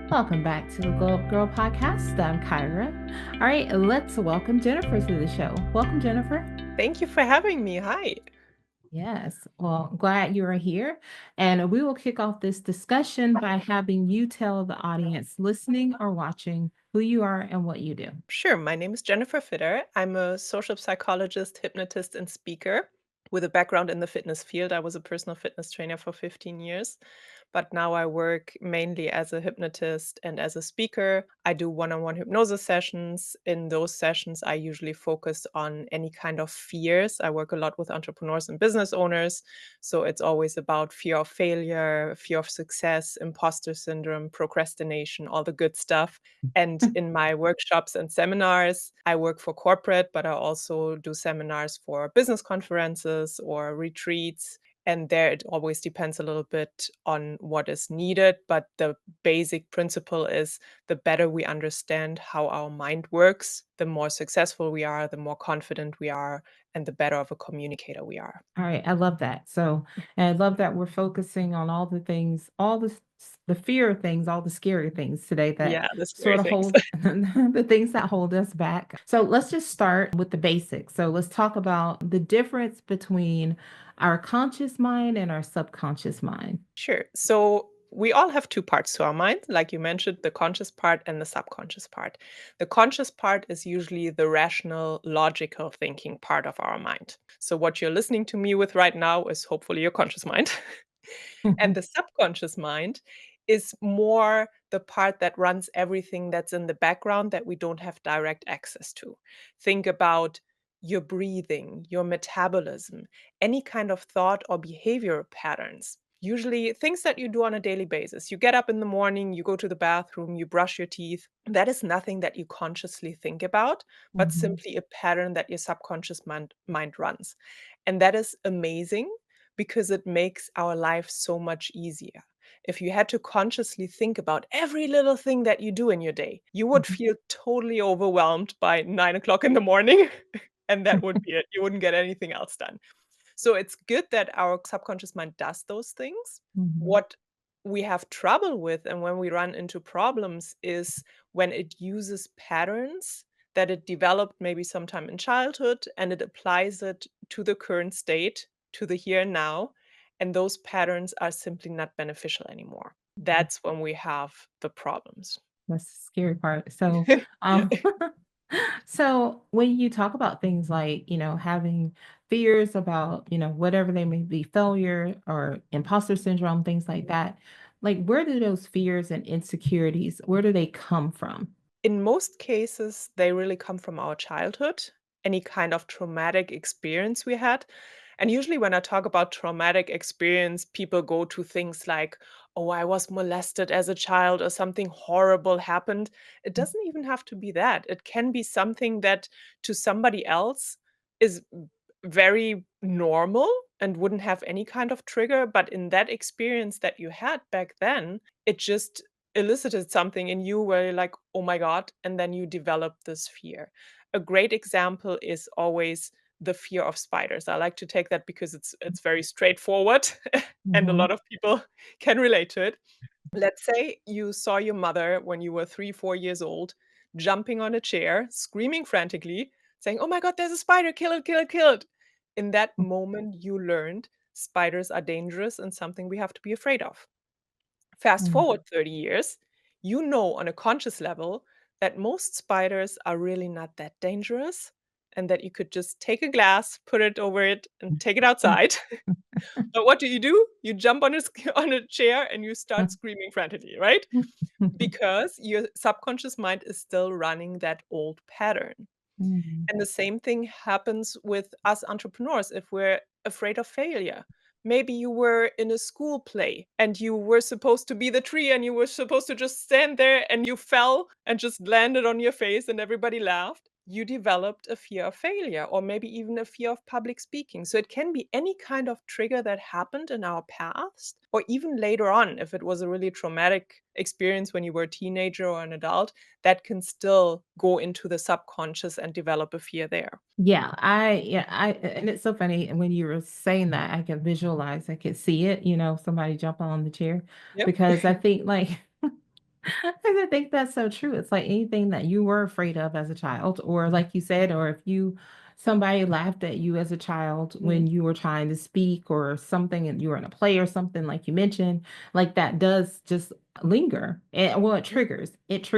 Welcome back to the Glow Up Girl podcast. I'm Kyra. All right, let's welcome Jennifer to the show. Welcome, Jennifer. Thank you for having me. Hi. Yes, well, glad you are here. And we will kick off this discussion by having you tell the audience listening or watching who you are and what you do. Sure. My name is Jennifer Fidder. I'm a social psychologist, hypnotist, and speaker with a background in the fitness field. I was a personal fitness trainer for 15 years, but now I work mainly as a hypnotist and as a speaker. I do one on one hypnosis sessions. In those sessions, I usually focus on any kind of fears. I work a lot with entrepreneurs and business owners. So it's always about fear of failure, fear of success, imposter syndrome, procrastination, all the good stuff. And in my workshops and seminars, I work for corporate, but I also do seminars for business conferences or retreats. And there it always depends a little bit on what is needed. But the basic principle is the better we understand how our mind works, the more successful we are, the more confident we are, and the better of a communicator we are. All right, I love that. So, and I love that we're focusing on all the things, all the fear things, all the scary things today that Yeah, the scary sort of things. hold the things that hold us back. So, let's just start with the basics. So, let's talk about the difference between our conscious mind and our subconscious mind. Sure. So we all have two parts to our mind, like you mentioned, the conscious part and the subconscious part. The conscious part is usually the rational, logical thinking part of our mind. So what you're listening to me with right now is hopefully your conscious mind. And the subconscious mind is more the part that runs everything that's in the background that we don't have direct access to. Think about your breathing, your metabolism, any kind of thought or behavior patterns. Usually, things that you do on a daily basis. You get up in the morning, you go to the bathroom, you brush your teeth. That is nothing that you consciously think about, but Mhm. simply a pattern that your subconscious mind runs. And that is amazing because it makes our life so much easier. If you had to consciously think about every little thing that you do in your day, you would Mhm. feel totally overwhelmed by 9 o'clock in the morning, and that would be it. You wouldn't get anything else done. So it's good that our subconscious mind does those things. Mhm. What we have trouble with and when we run into problems is when it uses patterns that it developed maybe sometime in childhood and it applies it to the current state, to the here and now. And those patterns are simply not beneficial anymore. That's when we have the problems. That's the scary part. So, Yeah. um, so when you talk about things like, having fears about, whatever they may be, failure or imposter syndrome, things like that, like where do those fears and insecurities, where do they come from? In most cases, they really come from our childhood, any kind of traumatic experience we had. And usually, when I talk about traumatic experience, people go to things like, oh, I was molested as a child or something horrible happened. It doesn't even have to be that. It can be something that to somebody else is very normal and wouldn't have any kind of trigger. But in that experience that you had back then, it just elicited something in you where you're like, "Oh my god," and then you develop this fear. A great example is always the fear of spiders. I like to take that because it's very straightforward and a Mhm. lot of people can relate to it. Let's say you saw your mother when you were 3, 4 years old jumping on a chair, screaming frantically, saying, "Oh my god, there's a spider, kill it, kill it, kill it." In that moment, you learned spiders are dangerous and something we have to be afraid of. Fast Mhm. forward 30 years, you know on a conscious level that most spiders are really not that dangerous and that you could just take a glass, put it over it, and take it outside. But what do? You jump on a on a chair and you start screaming frantically, right? Because your subconscious mind is still running that old pattern. Mhm. And the same thing happens with us entrepreneurs if we're afraid of failure. Maybe you were in a school play and you were supposed to be the tree and you were supposed to just stand there and you fell and just landed on your face and everybody laughed. You developed a fear of failure or maybe even a fear of public speaking. So it can be any kind of trigger that happened in our past or even later on if it was a really traumatic experience when you were a teenager or an adult that can still go into the subconscious and develop a fear there. And it's so funny when you were saying that I can visualize, I could see it, somebody jumping on the chair Yep. because I think like And I think that's so true. It's like anything that you were afraid of as a child, or like you said, or if you somebody laughed at you as a child when Mhm. you were trying to speak or something and you were in a play or something like you mentioned, like that does just linger. And well, it triggers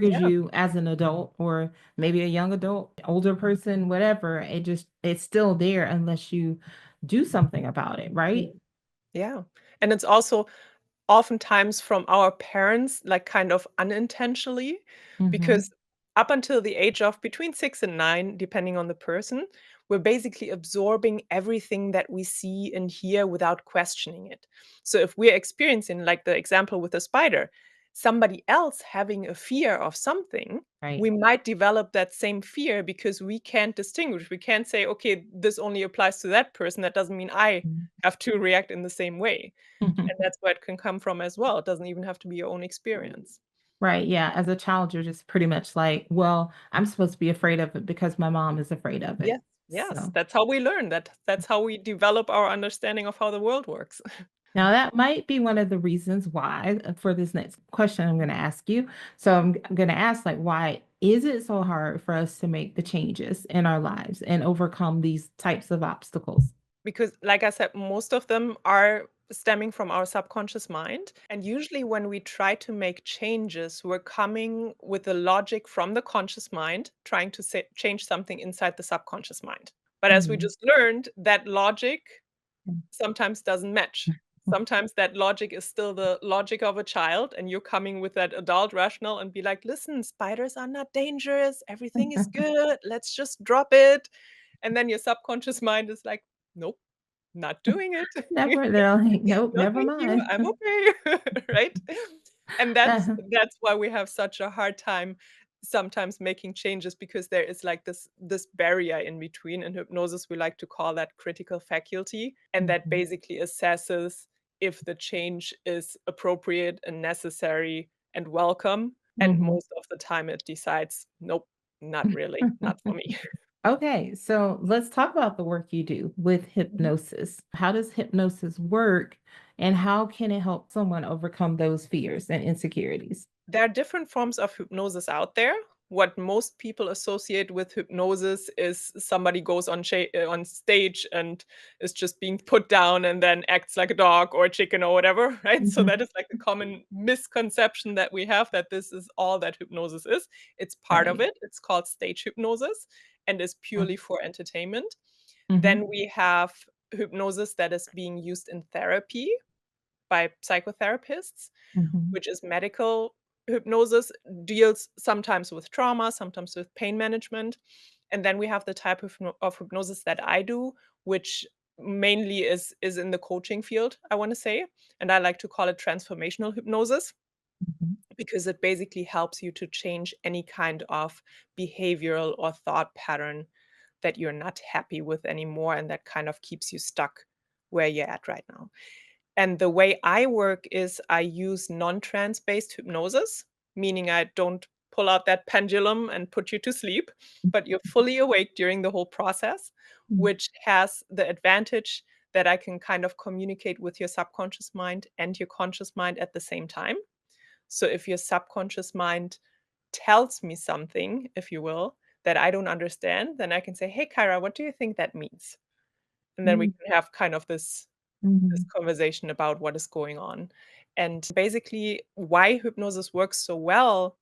Yeah, you as an adult or maybe a young adult, older person, whatever. It's still there unless you do something about it, mm, right? yeah, and it's also oftentimes from our parents, like, kind of unintentionally, Hmm. because up until the age of between 6 and 9, depending on the person, we're basically absorbing everything that we see and hear without questioning it. So if we're experiencing, like the example with the spider, somebody else having a fear of something, Right. we might develop that same fear because we can't distinguish. We can't say, "Okay, this only applies to that person. That doesn't mean I have to react in the same way." And that's where it can come from as well. It doesn't even have to be your own experience. Right, yeah, as a child, you're just pretty much like, "Well, I'm supposed to be afraid of it because my mom is afraid of it." Yes, yes, So, that's how we learn. That's how we develop our understanding of how the world works. now that might be one of the reasons why for this next question I'm gonna ask you. So I'm gonna ask, like, why is it so hard for us to make the changes in our lives and overcome these types of obstacles? Because, like I said, most of them are stemming from our subconscious mind. And usually, when we try to make changes, we're coming with the logic from the conscious mind, trying to change something inside the subconscious mind. But as we Mm, just learned, that logic mm, sometimes doesn't match. mm, Sometimes that logic is still the logic of a child, and you're coming with that adult rational and be like, listen, spiders are not dangerous. Everything is mm. good. Let's just drop it. And then your subconscious mind is like, nope, not doing it. Never they're like, "Nope, No, never thank you. mind." I'm okay. Right? And that's Uh-huh. that's why we have such a hard time sometimes making changes because there is like this barrier in between. In hypnosis, we like to call that critical faculty, and that Mhm, basically assesses if the change is appropriate and necessary and welcome. And mhm. most of the time it decides, nope, not really, not for me. Okay, so let's talk about the work you do with hypnosis. How does hypnosis work, and how can it help someone overcome those fears and insecurities? There are different forms of hypnosis out there. What most people associate with hypnosis is somebody goes on stage and is just being put down and then acts like a dog or a chicken or whatever, right? So Mhm. that is like the common misconception that we have that this is all that hypnosis is. It's part of Right. it. It's called stage hypnosis and is Mm, purely for entertainment. mhm, Then we have hypnosis that is being used in therapy by psychotherapists, mhm, which is medical hypnosis, deals sometimes with trauma, sometimes with pain management. And then we have the type of, of hypnosis that I do, which mainly is in the coaching field, I want to say. And I like to call it transformational hypnosis mhm, because it basically helps you to change any kind of behavioral or thought pattern that you're not happy with anymore and that kind of keeps you stuck where you're at right now. And the way I work is I use non-trance based hypnosis, meaning I don't pull out that pendulum and put you to sleep, but you're fully awake during the whole process, mhm, which has the advantage that I can kind of communicate with your subconscious mind and your conscious mind at the same time. So if your subconscious mind tells me something, if you will, that I don't understand, then I can say, "Hey, Kyra, what do you think that means?" And then we mhm, can have kind of this mhm, conversation about what is going on. And basically, why hypnosis works so well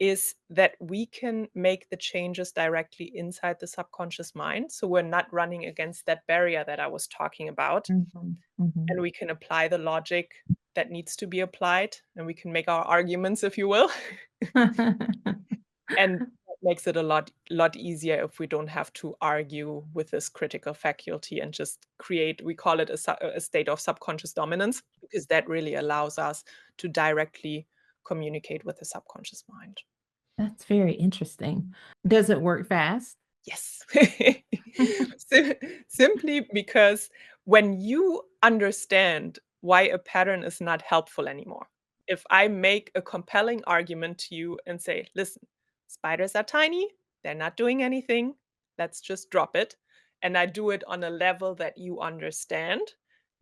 is that we can make the changes directly inside the subconscious mind. So we're not running against that barrier that I was talking about. mhm, mhm. And we can apply the logic that needs to be applied, and we can make our arguments, if you will. And that makes it a lot easier if we don't have to argue with this critical faculty and just create, we call it a state of subconscious dominance, because that really allows us to directly communicate with the subconscious mind. That's very interesting. Does it work fast? Yes. Si simply because when you understand why a pattern is not helpful anymore, if I make a compelling argument to you and say, "Listen, spiders are tiny, they're not doing anything, let's just drop it," and I do it on a level that you understand,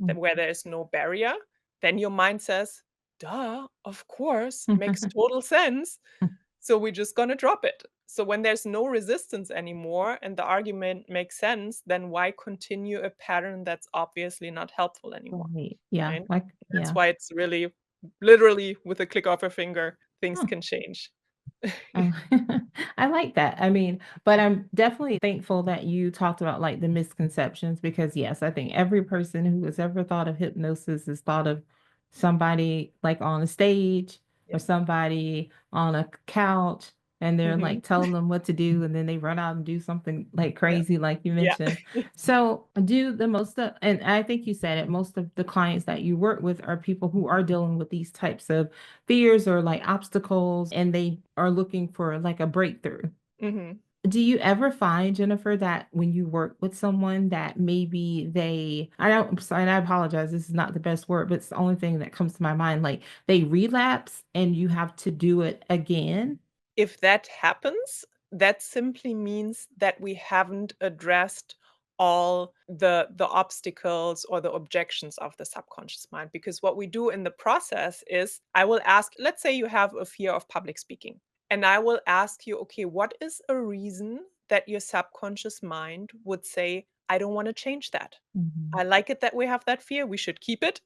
Mm, that where there is no barrier, then your mind says, duh, of course, makes total sense. So we're just gonna drop it. So when there's no resistance anymore and the argument makes sense, then why continue a pattern that's obviously not helpful anymore, Right. Yeah. right? Like, That's yeah. why it's really literally with a click of a finger, things can change. Oh, I like that. I mean, but I'm definitely thankful that you talked about like the misconceptions because yes, I think every person who has ever thought of hypnosis has thought of somebody like on a stage or Yeah. somebody on a couch and they're Mhm. like telling them what to do and then they run out and do something like Yeah. crazy like you Yeah. mentioned. So, do the most of, and I think you said it, most of the clients that you work with are people who are dealing with these types of fears or like obstacles and they are looking for like a breakthrough. Mhm. Do you ever find, Jennifer, that when you work with someone that maybe they, I don't, I'm sorry, and I apologize, this is not the best word, but it's the only thing that comes to my mind, like they relapse and you have to do it again? If that happens, that simply means that we haven't addressed all the obstacles or the objections of the subconscious mind, because what we do in the process is I will ask, let's say you have a fear of public speaking, and I will ask you, okay, what is a reason that your subconscious mind would say, I don't want to change that? Mhm. I like it that we have that fear. We should keep it.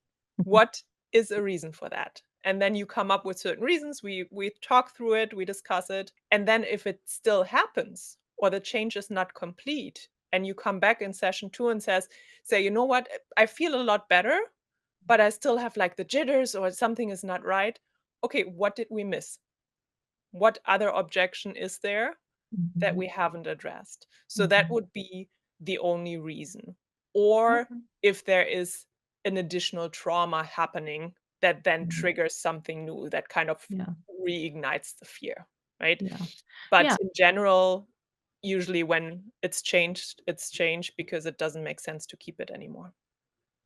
What is a reason for that? And then you come up with certain reasons. We talk through it, we discuss it. And then if it still happens or the change is not complete, and you come back in session 2 and say, you know what, I feel a lot better, but I still have like the jitters or something is not right. Okay, what did we miss? What other objection is there that Mhm. we haven't addressed? So that Mhm. would be the only reason. Or Okay. if there is an additional trauma happening that then Mhm. triggers something new that kind of Yeah. reignites the fear, right? Yeah. But Yeah. in general, usually when it's changed because it doesn't make sense to keep it anymore.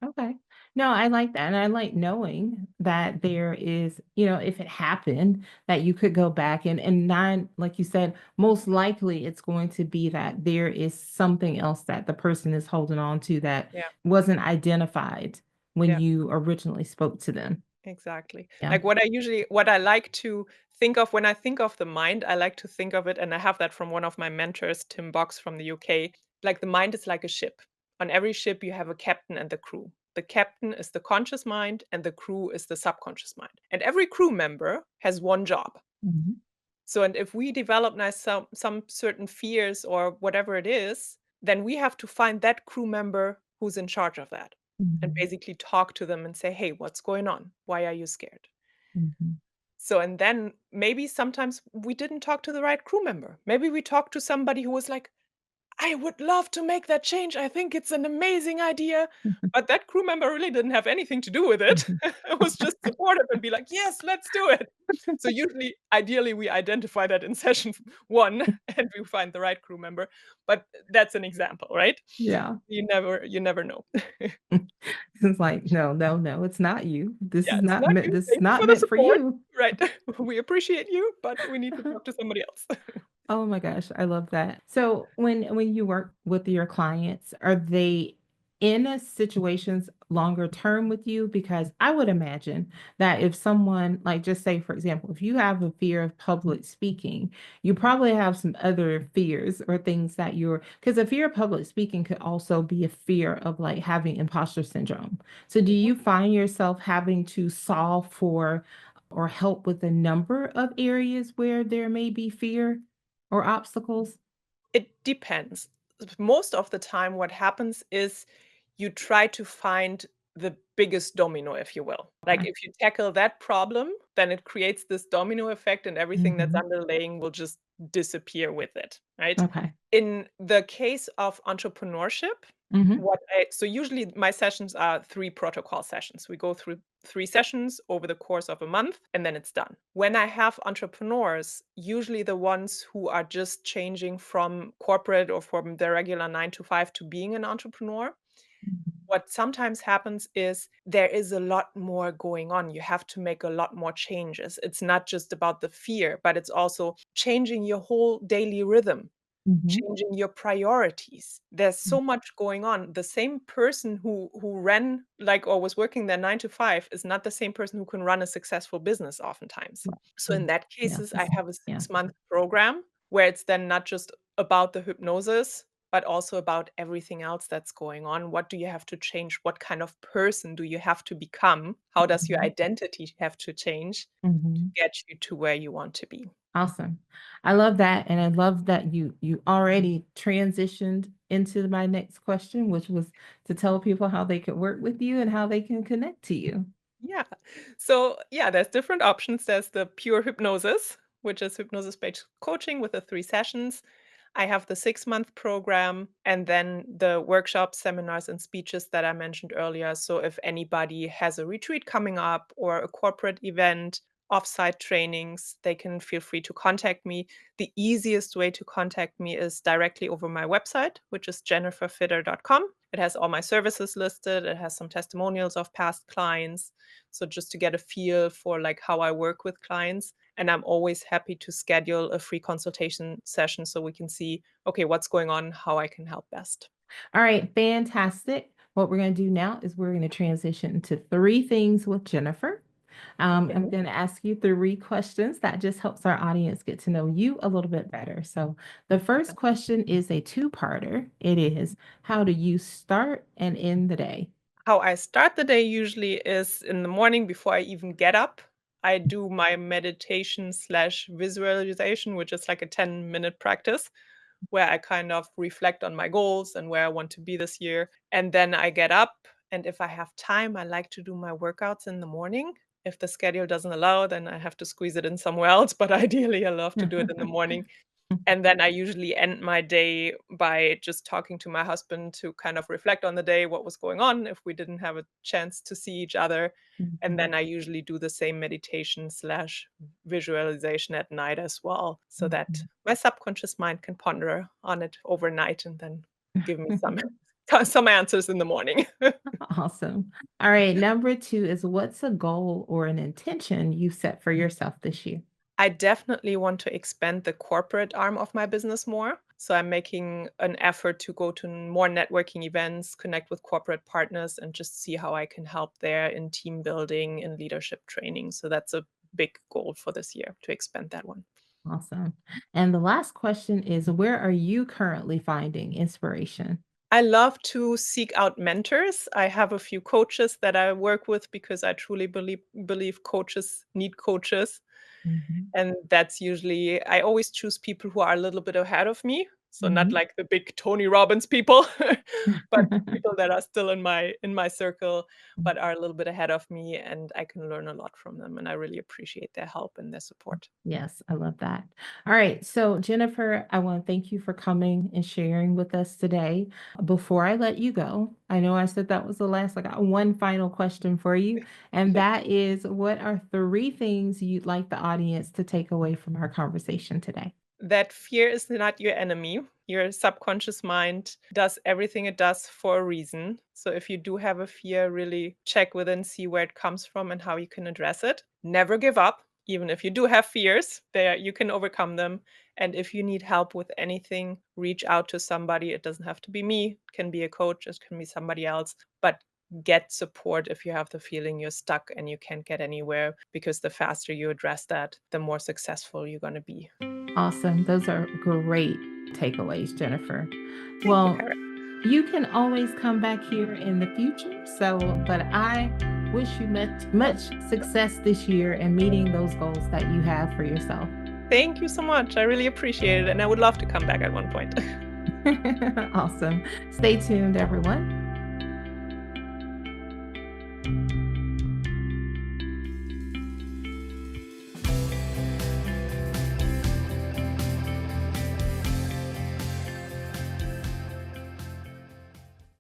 Okay. No, I like that. And I like knowing that there is, if it happened, that you could go back and nine, like you said, most likely it's going to be that there is something else that the person is holding on to that Yeah, wasn't identified when yeah. you originally spoke to them. Exactly. Yeah. Like what I like to think of when I think of the mind, I like to think of it, and I have that from one of my mentors, Tim Box from the UK. Like the mind is like a ship. On every ship, you have a captain and the crew. The captain is the conscious mind, and the crew is the subconscious mind. And every crew member has one job. Mhm. So, and if we develop now some certain fears or whatever it is, then we have to find that crew member who's in charge of that and Mhm. basically talk to them and say, "Hey, what's going on? Why are you scared?" Mhm. So, and then maybe sometimes we didn't talk to the right crew member. Maybe we talked to somebody who was like, I would love to make that change. I think it's an amazing idea. But that crew member really didn't have anything to do with it. Mhm. It was just supportive and be like, yes, let's do it. So usually, ideally, we identify that in session 1 and we find the right crew member. But that's an example, right? Yeah. You never know. It's like, no, no, no, it's not you. This Yeah, is it's not not meant, you. this is Thank you not for the meant for support. you. Right. We appreciate you, but we need to talk to somebody else. Oh my gosh, I love that. So when you work with your clients, are they in a situations longer term with you? Because I would imagine that if someone, like just say, for example, if you have a fear of public speaking, you probably have some other fears or things that because a fear of public speaking could also be a fear of like having imposter syndrome. So do you find yourself having to solve for or help with a number of areas where there may be fear? Or obstacles? It depends. Most of the time, what happens is you try to find the biggest domino, if you will. Like Okay. if you tackle that problem, then it creates this domino effect, and everything that's Mhm. underlaying will just disappear with it, right? Okay. In the case of entrepreneurship, Mhm. so usually my sessions are 3 protocol sessions. We go through 3 sessions over the course of a month, and then it's done. When I have entrepreneurs, usually the ones who are just changing from corporate or from their regular 9 to 5 to being an entrepreneur, Mhm. what sometimes happens is there is a lot more going on. You have to make a lot more changes. It's not just about the fear, but it's also changing your whole daily rhythm. Mhm. changing your priorities. There's Mm. so much going on. The same person who ran like or was working their 9 to 5 is not the same person who can run a successful business oftentimes. Right. So in Mm. that Yeah, cases, I that's have a yeah. 6-month program where it's then not just about the hypnosis, but also about everything else that's going on. What do you have to change? What kind of person do you have to become? How does your Mhm. identity have to change to Mhm. get you to where you want to be? Awesome. I love that, and I love that you already transitioned into my next question, which was to tell people how they could work with you and how they can connect to you. Yeah. So, yeah, there's different options. There's the pure hypnosis, which is hypnosis-based coaching with the 3 sessions. I have the 6-month program and then the workshops, seminars, and speeches that I mentioned earlier. So if anybody has a retreat coming up or a corporate event, offsite trainings, they can feel free to contact me. The easiest way to contact me is directly over my website, which is jenniferfidder.com. It has all my services listed. It has some testimonials of past clients. So just to get a feel for like how I work with clients. And I'm always happy to schedule a free consultation session so we can see, okay, what's going on, how I can help best. All right, fantastic. What we're going to do now is we're going to transition to three things with Jennifer. I'm Okay. going to ask you three questions that just helps our audience get to know you a little bit better. So, the first question is a two-parter. It is, how do you start and end the day? How I start the day usually is in the morning before I even get up. I do my meditation slash visualization, which is like a 10-minute practice where I kind of reflect on my goals and where I want to be this year. And then I get up. And if I have time, I like to do my workouts in the morning. If the schedule doesn't allow, then I have to squeeze it in somewhere else. But ideally, I love to do it in the morning. And then I usually end my day by just talking to my husband to kind of reflect on the day, what was going on if we didn't have a chance to see each other. And then I usually do the same meditation slash visualization at night as well, so that my subconscious mind can ponder on it overnight and then give me some some answers in the morning. Awesome. All right, number two is, what's a goal or an intention you set for yourself this year? I definitely want to expand the corporate arm of my business more. So I'm making an effort to go to more networking events, connect with corporate partners, and just see how I can help there in team building and leadership training. So that's a big goal for this year to expand that one. Awesome. And the last question is, where are you currently finding inspiration? I love to seek out mentors. I have a few coaches that I work with because I truly believe coaches need coaches. Mhm. And that's usually I always choose people who are a little bit ahead of me. So not Mhm. like the big Tony Robbins people, but people that are still in my circle, but are a little bit ahead of me, and I can learn a lot from them, and I really appreciate their help and their support. Yes, I love that. All right. So, Jennifer, I want to thank you for coming and sharing with us today. Before I let you go, I know I said that was the last. I got one final question for you. And that is, what are three things you'd like the audience to take away from our conversation today? That fear is not your enemy. Your subconscious mind does everything it does for a reason. So if you do have a fear, really check within, see where it comes from and how you can address it. Never give up. Even if you do have fears, there you can overcome them. And if you need help with anything, reach out to somebody. It doesn't have to be me, it can be a coach, it can be somebody else. But get support if you have the feeling you're stuck and you can't get anywhere, because the faster you address that, the more successful you're going to be. Awesome. Those are great takeaways, Jennifer. Thank you, Well, Kyra. you can always come back here in the future. So, but I wish you much success this year in meeting those goals that you have for yourself. Thank you so much. I really appreciate it, and I would love to come back at one point. Awesome. Stay tuned, everyone.